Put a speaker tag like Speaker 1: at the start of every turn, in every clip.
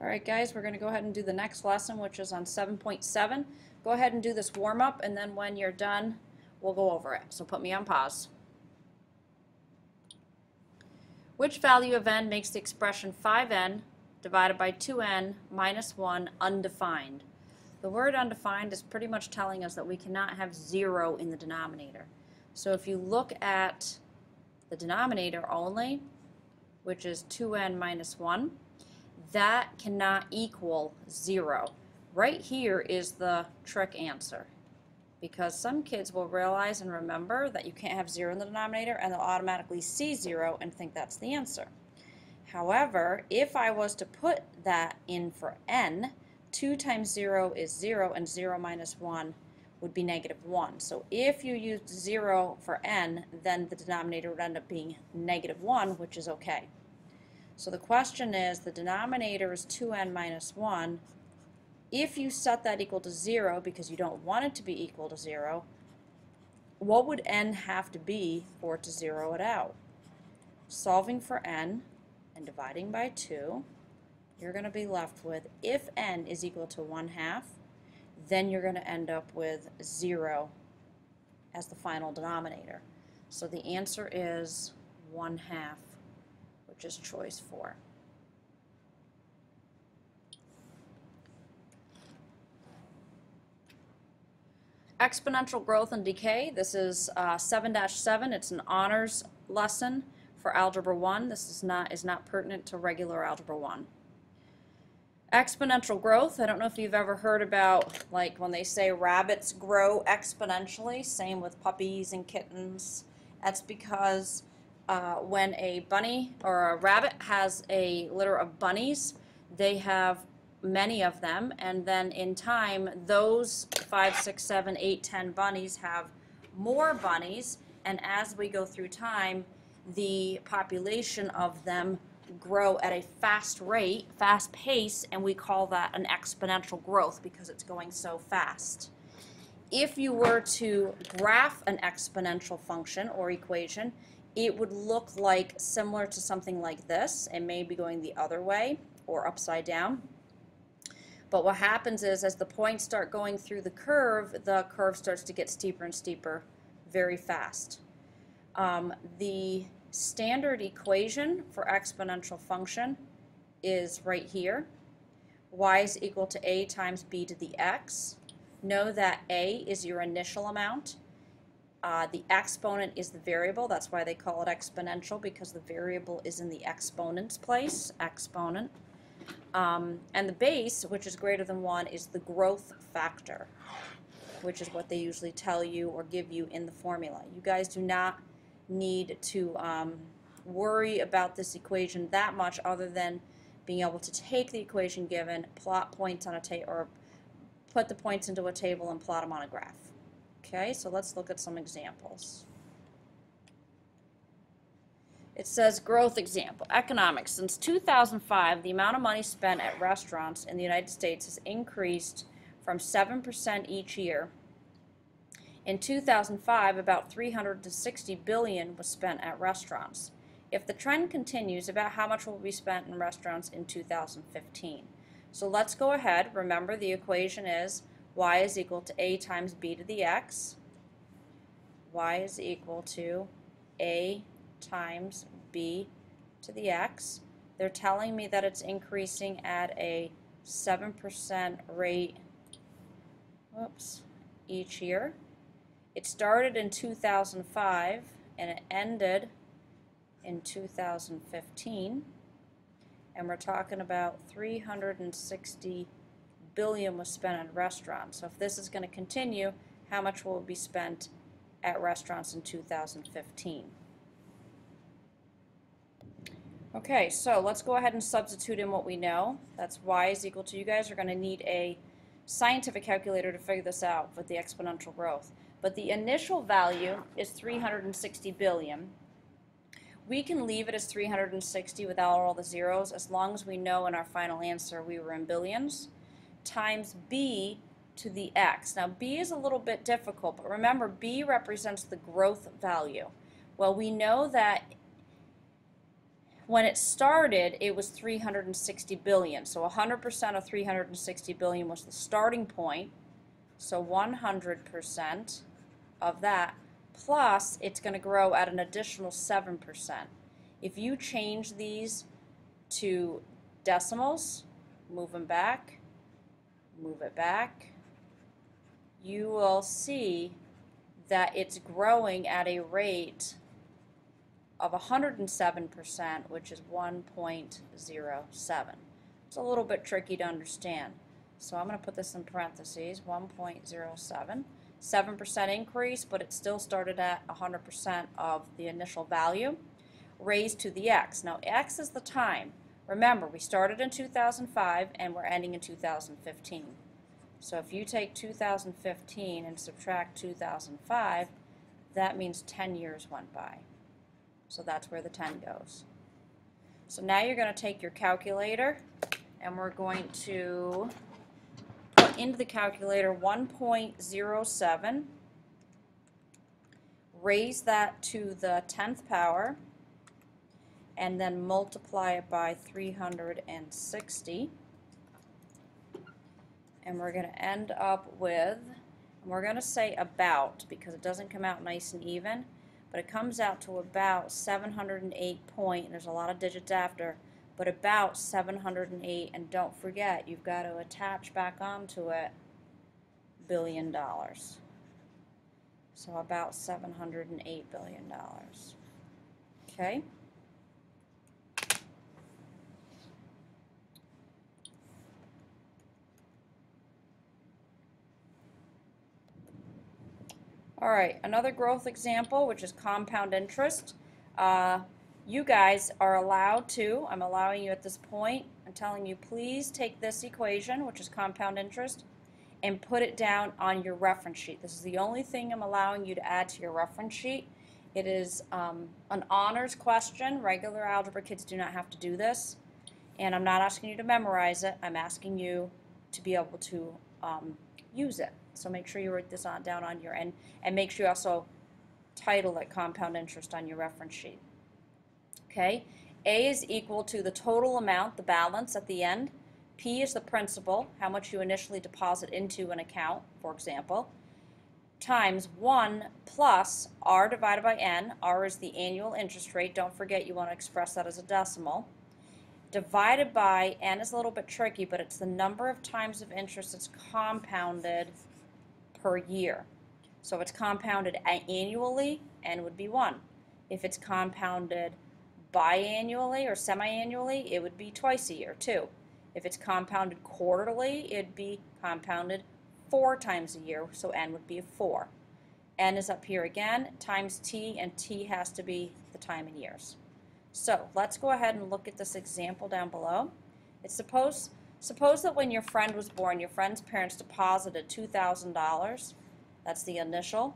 Speaker 1: Alright guys, we're going to go ahead and do the next lesson, which is on 7.7. Go ahead and do this warm-up, and then when you're done, we'll go over it. So put me on pause. Which value of n makes the expression 5n divided by 2n minus 1 undefined? The word undefined is pretty much telling us that we cannot have 0 in the denominator. So if you look at the denominator only, which is 2n minus 1, that cannot equal 0. Right here is the trick answer, because some kids will realize and remember that you can't have 0 in the denominator, and they'll automatically see 0 and think that's the answer. However, if I was to put that in for n, 2 times 0 is 0, and 0 minus 1 would be negative 1. So if you used 0 for n, then the denominator would end up being negative 1, which is okay. So the question is, the denominator is 2n minus 1. If you set that equal to 0, because you don't want it to be equal to 0, what would n have to be for it to zero it out? Solving for n and dividing by 2, you're going to be left with, if n is equal to 1/2, then you're going to end up with 0 as the final denominator. So the answer is 1/2. Which is choice 4. Exponential growth and decay. This is 7-7. It's an honors lesson for Algebra 1. This is not pertinent to regular Algebra 1. Exponential growth. I don't know if you've ever heard about, like, when they say rabbits grow exponentially. Same with puppies and kittens. That's because when a bunny or a rabbit has a litter of bunnies, they have many of them, and then in time those 5, 6, 7, 8, 10 bunnies have more bunnies, and as we go through time, the population of them grow at a fast pace, and we call that an exponential growth because it's going so fast. If you were to graph an exponential function or equation, it would look like similar to something like this. It may be going the other way or upside down. But what happens is, as the points start going through the curve starts to get steeper and steeper very fast. The standard equation for exponential function is right here. Y is equal to a times b to the x. Know that a is your initial amount. The exponent is the variable. That's why they call it exponential, because the variable is in the exponent's place, exponent. And the base, which is greater than 1, is the growth factor, which is what they usually tell you or give you in the formula. You guys do not need to worry about this equation that much, other than being able to take the equation given, plot points on a table, or put the points into a table and plot them on a graph. Okay, so let's look at some examples. It says growth example, economics. Since 2005, the amount of money spent at restaurants in the United States has increased from 7% each year. In 2005, about $360 billion was spent at restaurants. If the trend continues, about how much will be spent in restaurants in 2015? So let's go ahead. Remember, the equation is y is equal to a times b to the x. Y is equal to a times b to the x. They're telling me that it's increasing at a 7% rate each year. It started in 2005 and it ended in 2015. And we're talking about 360 billion was spent on restaurants. So if this is going to continue, how much will be spent at restaurants in 2015? Okay, so let's go ahead and substitute in what we know. That's y is equal to, you guys are going to need a scientific calculator to figure this out with the exponential growth. But the initial value is 360 billion. We can leave it as 360 without all the zeros, as long as we know in our final answer we were in billions, times b to the x. Now b is a little bit difficult, but remember, b represents the growth value. Well, we know that When it started, it was 360 billion. So 100% of 360 billion was the starting point. So 100% of that, plus it's going to grow at an additional 7%. If you change these to decimals, move them back, move it back, you will see that it's growing at a rate of 107%, which is 1.07. It's a little bit tricky to understand. So I'm going to put this in parentheses, 1.07. 7% increase, but it still started at 100% of the initial value, raised to the x. Now x is the time. Remember, we started in 2005 and we're ending in 2015. So if you take 2015 and subtract 2005, that means 10 years went by. So that's where the 10 goes. So now you're going to take your calculator and we're going to put into the calculator 1.07, raise that to the 10th power, and then multiply it by 360. And we're going to end up with, and we're going to say about, because it doesn't come out nice and even, but it comes out to about 708 point, and there's a lot of digits after, but about 708, and don't forget, you've got to attach back onto it $1 billion. So about $708 billion. Okay? All right, another growth example, which is compound interest. You guys are allowed to, I'm allowing you at this point, I'm telling you, please take this equation, which is compound interest, and put it down on your reference sheet. This is the only thing I'm allowing you to add to your reference sheet. It is an honors question. Regular algebra kids do not have to do this. And I'm not asking you to memorize it. I'm asking you to be able to use it. So make sure you write this down on your end, and make sure you also title it compound interest on your reference sheet. Okay, A is equal to the total amount, the balance at the end. P is the principal, how much you initially deposit into an account, for example, times 1 plus R divided by N. R is the annual interest rate. Don't forget you want to express that as a decimal. Divided by, N is a little bit tricky, but it's the number of times of interest that's compounded per year. So if it's compounded annually, N would be 1. If it's compounded biannually or semi-annually, it would be twice a year, 2. If it's compounded quarterly, it'd be compounded 4 times a year, so N would be 4. N is up here again, times T, and T has to be the time in years. So let's go ahead and look at this example down below. It's suppose that when your friend was born, your friend's parents deposited $2,000, that's the initial,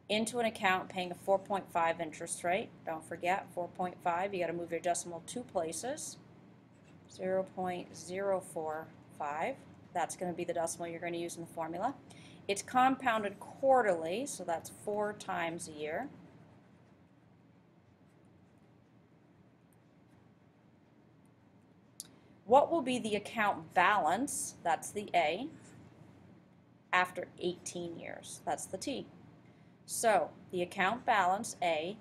Speaker 1: into an account paying a 4.5 interest rate. Don't forget, 4.5, you got to move your decimal 2 places. 0.045, that's going to be the decimal you're going to use in the formula. It's compounded quarterly, so that's 4 times a year. What will be the account balance, that's the A, after 18 years? That's the T. So the account balance, A,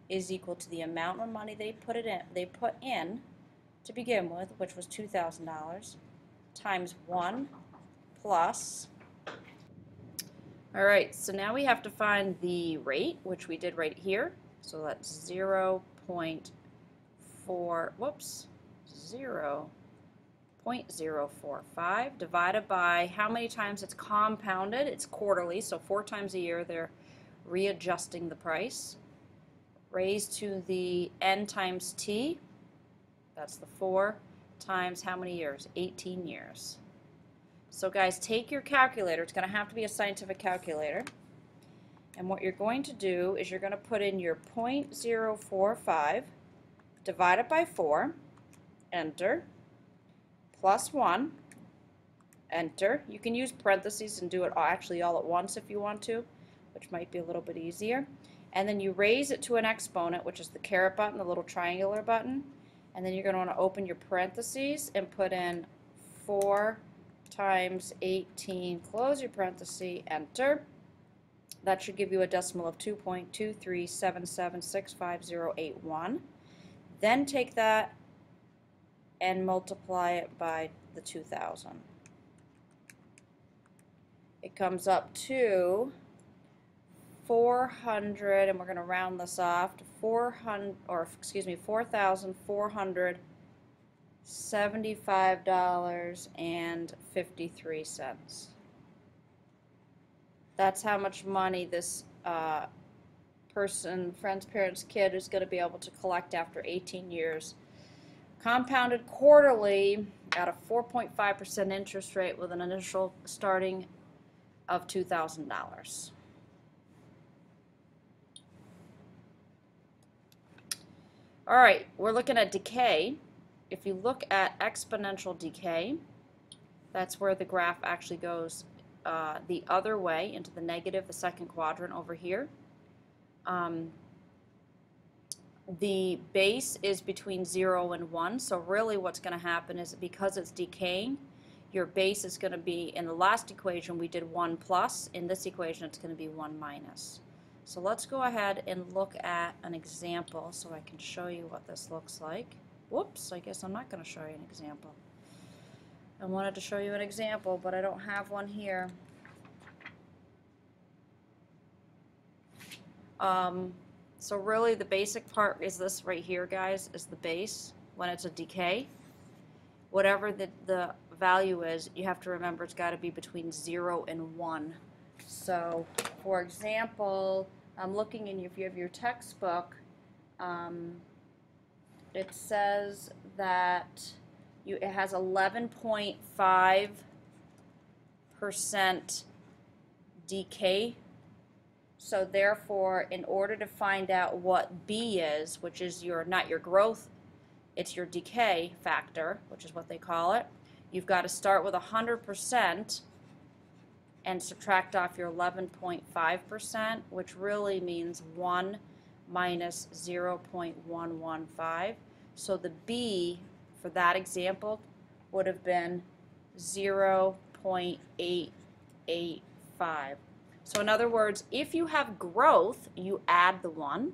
Speaker 1: is equal to the amount of money they put in to begin with, which was $2,000, times 1 plus. All right, so now we have to find the rate, which we did right here. So that's 0.045 divided by how many times it's compounded. It's quarterly, so 4 times a year they're readjusting the price. Raised to the N times T, that's the 4, times how many years? 18 years. So guys, take your calculator. It's going to have to be a scientific calculator. And what you're going to do is you're going to put in your 0.045 divided by 4, enter, plus 1, enter. You can use parentheses and do it actually all at once if you want to, which might be a little bit easier. And then you raise it to an exponent, which is the caret button, the little triangular button, And then you're going to want to open your parentheses and put in 4 times 18, close your parenthesis, enter. That should give you a decimal of 2.237765081. Then take that and multiply it by the 2,000. It comes up to 400, and we're going to round this off to $4,475.53. That's how much money this friend's parents' kid is going to be able to collect after 18 years. Compounded quarterly at a 4.5% interest rate with an initial starting of $2,000. All right, we're looking at decay. If you look at exponential decay, that's where the graph actually goes the other way into the negative, the second quadrant over here. The base is between 0 and 1, so really what's going to happen is because it's decaying, your base is going to be, in the last equation we did 1 plus, in this equation it's going to be 1 minus. So let's go ahead and look at an example so I can show you what this looks like. Whoops, I guess I'm not going to show you an example. I wanted to show you an example, but I don't have one here. So really the basic part is this right here, guys, is the base when it's a decay. Whatever the value is, you have to remember it's got to be between 0 and 1. So, for example, I'm looking in, if you have your textbook, it says that it has 11.5% decay. So therefore, in order to find out what B is, which is not your growth, it's your decay factor, which is what they call it, you've got to start with 100% and subtract off your 11.5%, which really means 1 minus 0.115. So the B for that example would have been 0.885. So in other words, if you have growth, you add the 1,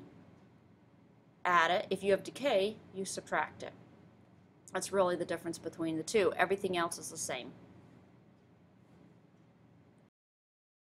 Speaker 1: add it. If you have decay, you subtract it. That's really the difference between the two. Everything else is the same.